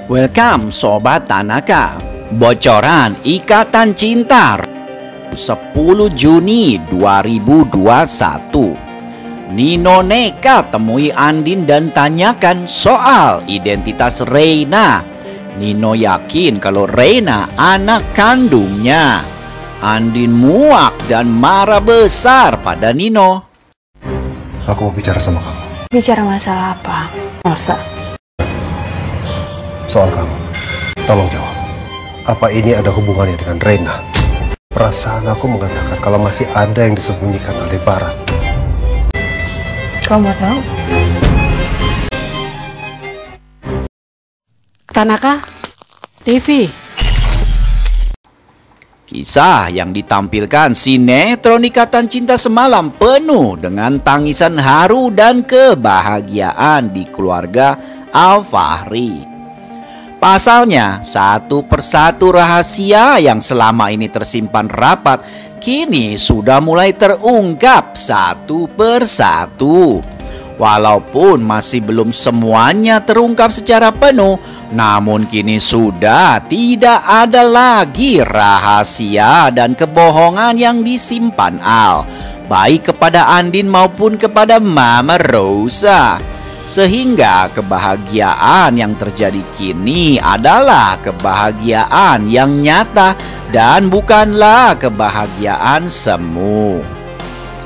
Welcome Sobat Tanaka. Bocoran Ikatan Cinta 10 Juni 2021. Nino nekat temui Andin dan tanyakan soal identitas Reina. Nino yakin kalau Reina anak kandungnya. Andin muak dan marah besar pada Nino. Aku mau bicara sama kamu. Bicara masalah apa? Masa? Soal kamu. Tolong jawab. Apa ini ada hubungannya dengan Reina? Perasaan aku mengatakan kalau masih ada yang disembunyikan Aldebaran. Kamu mau tahu? Tanaka TV. Kisah yang ditampilkan sinetron Ikatan Cinta semalam penuh dengan tangisan haru dan kebahagiaan di keluarga Al-Fahri. Pasalnya, satu persatu rahasia yang selama ini tersimpan rapat kini sudah mulai terungkap satu persatu. Walaupun masih belum semuanya terungkap secara penuh, namun kini sudah tidak ada lagi rahasia dan kebohongan yang disimpan Al, baik kepada Andin maupun kepada Mama Rosa. Sehingga kebahagiaan yang terjadi kini adalah kebahagiaan yang nyata dan bukanlah kebahagiaan semu.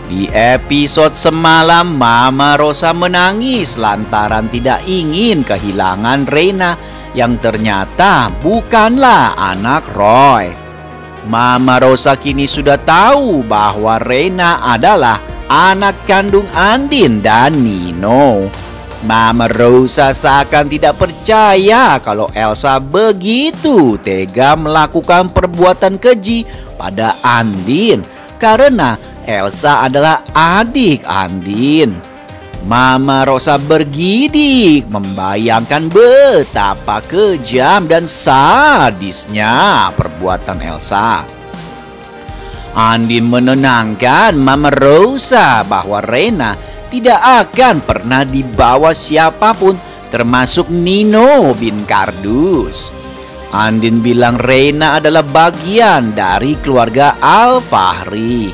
Di episode semalam, Mama Rosa menangis lantaran tidak ingin kehilangan Reina yang ternyata bukanlah anak Roy. Mama Rosa kini sudah tahu bahwa Reina adalah anak kandung Andin dan Nino. Mama Rosa seakan tidak percaya kalau Elsa begitu tega melakukan perbuatan keji pada Andin karena Elsa adalah adik Andin. Mama Rosa bergidik membayangkan betapa kejam dan sadisnya perbuatan Elsa. Andin menenangkan Mama Rosa bahwa Reina tidak akan pernah dibawa siapapun termasuk Nino bin Kardus. Andin bilang Reina adalah bagian dari keluarga Al-Fahri.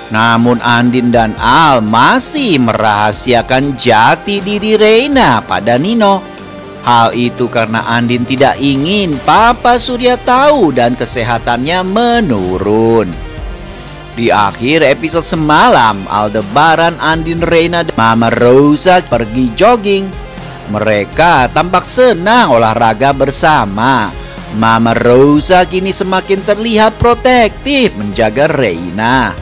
Namun Andin dan Al masih merahasiakan jati diri Reina pada Nino. Hal itu karena Andin tidak ingin Papa Surya tahu dan kesehatannya menurun. Di akhir episode semalam, Aldebaran, Andin, Reina, dan Mama Rosa pergi jogging. Mereka tampak senang olahraga bersama. Mama Rosa kini semakin terlihat protektif menjaga Reina.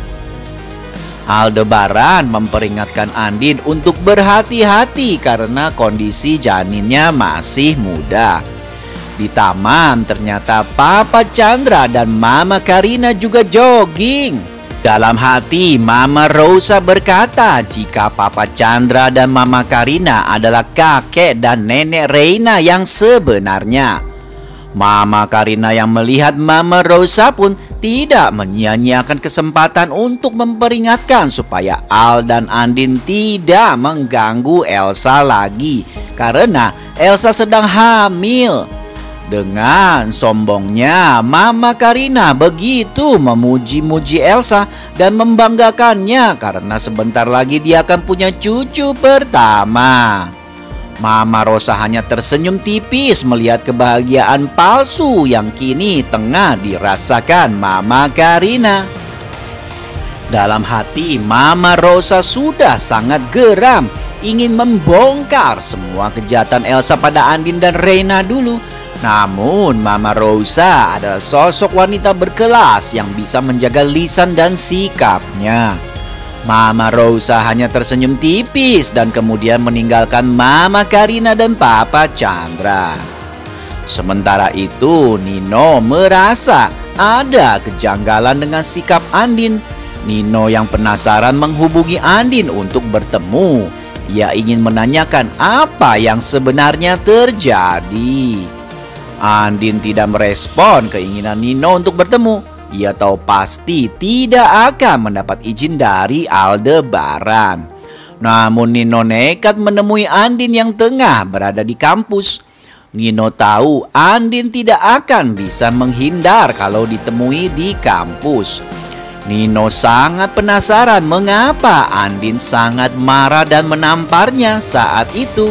Aldebaran memperingatkan Andin untuk berhati-hati karena kondisi janinnya masih muda. Di taman ternyata Papa Chandra dan Mama Karina juga jogging. Dalam hati, Mama Rosa berkata jika Papa Chandra dan Mama Karina adalah kakek dan nenek Reina yang sebenarnya. Mama Karina yang melihat Mama Rosa pun tidak menyia-nyiakan kesempatan untuk memperingatkan supaya Al dan Andin tidak mengganggu Elsa lagi karena Elsa sedang hamil. Dengan sombongnya, Mama Karina begitu memuji-muji Elsa dan membanggakannya karena sebentar lagi dia akan punya cucu pertama. Mama Rosa hanya tersenyum tipis melihat kebahagiaan palsu yang kini tengah dirasakan Mama Karina. Dalam hati, Mama Rosa sudah sangat geram, ingin membongkar semua kejahatan Elsa pada Andin dan Reina dulu. Namun Mama Rosa adalah sosok wanita berkelas yang bisa menjaga lisan dan sikapnya. Mama Rosa hanya tersenyum tipis dan kemudian meninggalkan Mama Karina dan Papa Chandra. Sementara itu Nino merasa ada kejanggalan dengan sikap Andin. Nino yang penasaran menghubungi Andin untuk bertemu. Ia ingin menanyakan apa yang sebenarnya terjadi. Andin tidak merespon keinginan Nino untuk bertemu. Ia tahu pasti tidak akan mendapat izin dari Aldebaran. Namun Nino nekat menemui Andin yang tengah berada di kampus. Nino tahu Andin tidak akan bisa menghindar kalau ditemui di kampus. Nino sangat penasaran mengapa Andin sangat marah dan menamparnya saat itu.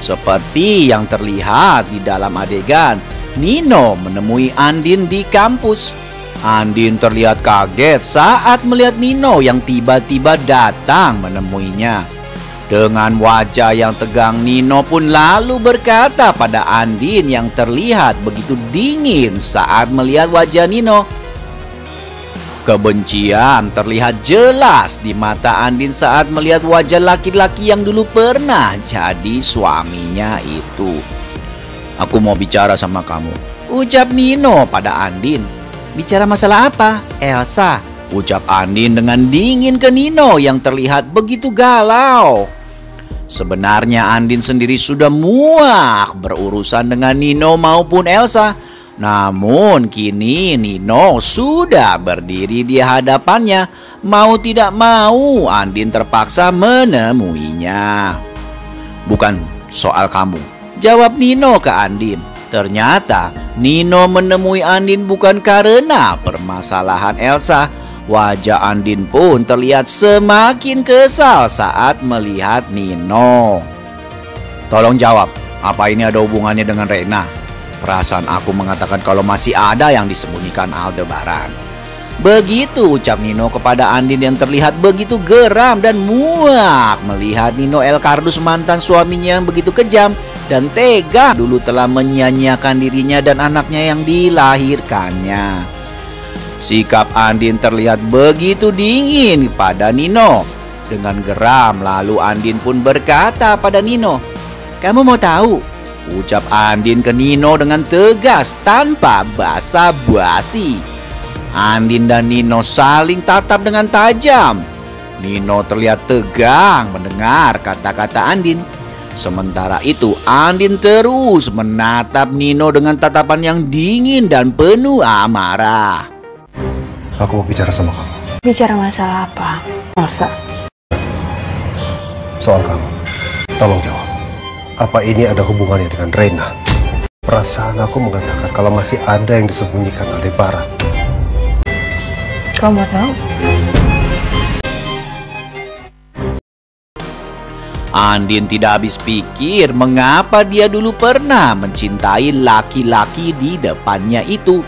Seperti yang terlihat di dalam adegan, Nino menemui Andin di kampus. Andin terlihat kaget saat melihat Nino yang tiba-tiba datang menemuinya. Dengan wajah yang tegang, Nino pun lalu berkata pada Andin yang terlihat begitu dingin saat melihat wajah Nino. Kebencian terlihat jelas di mata Andin saat melihat wajah laki-laki yang dulu pernah jadi suaminya itu. "Aku mau bicara sama kamu," ucap Nino pada Andin. "Bicara masalah apa, Elsa?" ucap Andin dengan dingin ke Nino yang terlihat begitu galau. Sebenarnya Andin sendiri sudah muak berurusan dengan Nino maupun Elsa. Namun kini Nino sudah berdiri di hadapannya. Mau tidak mau Andin terpaksa menemuinya. "Bukan soal kamu," jawab Nino ke Andin. Ternyata Nino menemui Andin bukan karena permasalahan Elsa. Wajah Andin pun terlihat semakin kesal saat melihat Nino. "Tolong jawab, apa ini ada hubungannya dengan Reina? Perasaan aku mengatakan kalau masih ada yang disembunyikan Aldebaran." Begitu ucap Nino kepada Andin yang terlihat begitu geram dan muak melihat Nino Elkardus, mantan suaminya yang begitu kejam dan tega, dulu telah menyia-nyiakan dirinya dan anaknya yang dilahirkannya. Sikap Andin terlihat begitu dingin pada Nino. Dengan geram lalu Andin pun berkata pada Nino, "Kamu mau tahu?" ucap Andin ke Nino dengan tegas tanpa basa-basi. Andin dan Nino saling tatap dengan tajam. Nino terlihat tegang mendengar kata-kata Andin. Sementara itu Andin terus menatap Nino dengan tatapan yang dingin dan penuh amarah. Aku mau bicara sama kamu. Bicara masalah apa, Elsa? Soal kamu. Tolong jawab. Apa ini ada hubungannya dengan Reina? Perasaan aku mengatakan kalau masih ada yang disembunyikan Aldebaran. Kamu mau tahu? Andin tidak habis pikir mengapa dia dulu pernah mencintai laki-laki di depannya itu.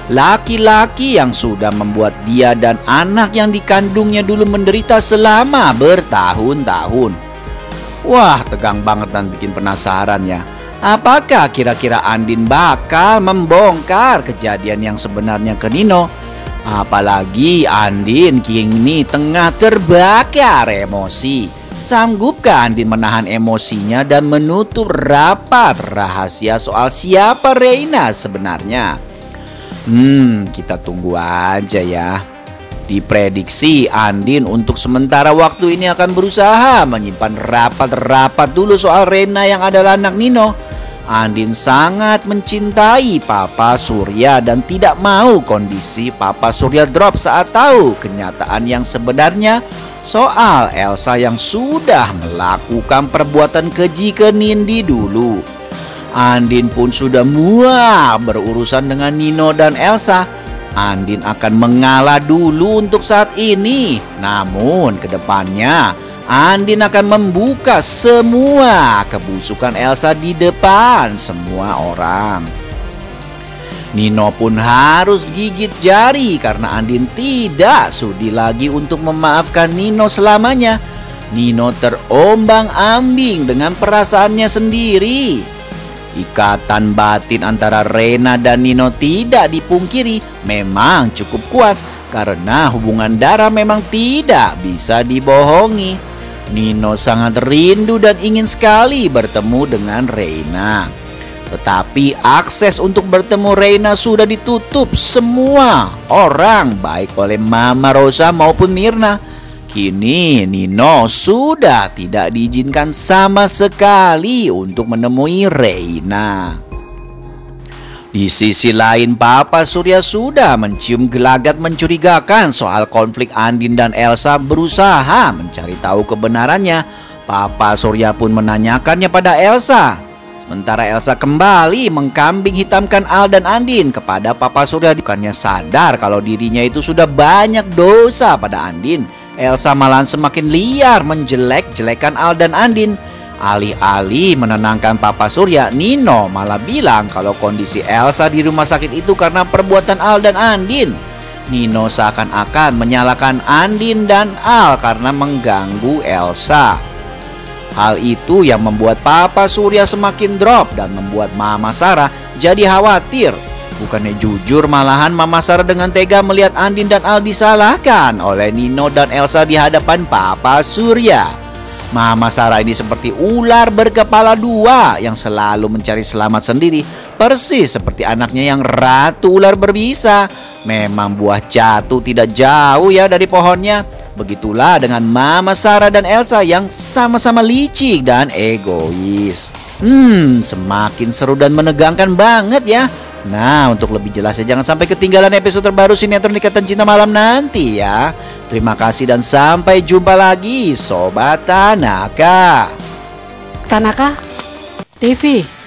Laki-laki yang sudah membuat dia dan anak yang dikandungnya dulu menderita selama bertahun-tahun. Wah, tegang banget dan bikin penasaran ya. Apakah kira-kira Andin bakal membongkar kejadian yang sebenarnya ke Nino? Apalagi Andin kini tengah terbakar emosi. Sanggupkah Andin menahan emosinya dan menutup rapat rahasia soal siapa Reina sebenarnya? Kita tunggu aja ya. Diprediksi Andin untuk sementara waktu ini akan berusaha menyimpan rapat-rapat dulu soal Reina yang adalah anak Nino. Andin sangat mencintai Papa Surya dan tidak mau kondisi Papa Surya drop saat tahu kenyataan yang sebenarnya soal Elsa yang sudah melakukan perbuatan keji ke Nindi dulu. Andin pun sudah muak berurusan dengan Nino dan Elsa. Andin akan mengalah dulu untuk saat ini. Namun kedepannya Andin akan membuka semua kebusukan Elsa di depan semua orang. Nino pun harus gigit jari karena Andin tidak sudi lagi untuk memaafkan Nino selamanya. Nino terombang-ambing dengan perasaannya sendiri. Ikatan batin antara Reina dan Nino tidak dipungkiri memang cukup kuat karena hubungan darah memang tidak bisa dibohongi. Nino sangat rindu dan ingin sekali bertemu dengan Reina. Tetapi akses untuk bertemu Reina sudah ditutup semua orang, baik oleh Mama Rosa maupun Mirna. Kini Nino sudah tidak diizinkan sama sekali untuk menemui Reina. Di sisi lain, Papa Surya sudah mencium gelagat mencurigakan soal konflik Andin dan Elsa, berusaha mencari tahu kebenarannya. Papa Surya pun menanyakannya pada Elsa. Sementara Elsa kembali mengkambing hitamkan Al dan Andin kepada Papa Surya. Bukannya sadar kalau dirinya itu sudah banyak dosa pada Andin, Elsa malahan semakin liar menjelek-jelekan Al dan Andin. Alih-alih menenangkan Papa Surya, Nino malah bilang kalau kondisi Elsa di rumah sakit itu karena perbuatan Al dan Andin. Nino seakan-akan menyalahkan Andin dan Al karena mengganggu Elsa. Hal itu yang membuat Papa Surya semakin drop dan membuat Mama Sarah jadi khawatir. Bukannya jujur, malahan Mama Sarah dengan tega melihat Andin dan Al disalahkan oleh Nino dan Elsa di hadapan Papa Surya. Mama Sarah ini seperti ular berkepala dua yang selalu mencari selamat sendiri, persis seperti anaknya yang ratu ular berbisa. Memang buah jatuh tidak jauh ya dari pohonnya. Begitulah dengan Mama Sarah dan Elsa yang sama-sama licik dan egois. Semakin seru dan menegangkan banget ya. Nah, untuk lebih jelasnya jangan sampai ketinggalan episode terbaru sinetron Ikatan Cinta Malam nanti ya. Terima kasih dan sampai jumpa lagi Sobat Tanaka. Tanaka TV.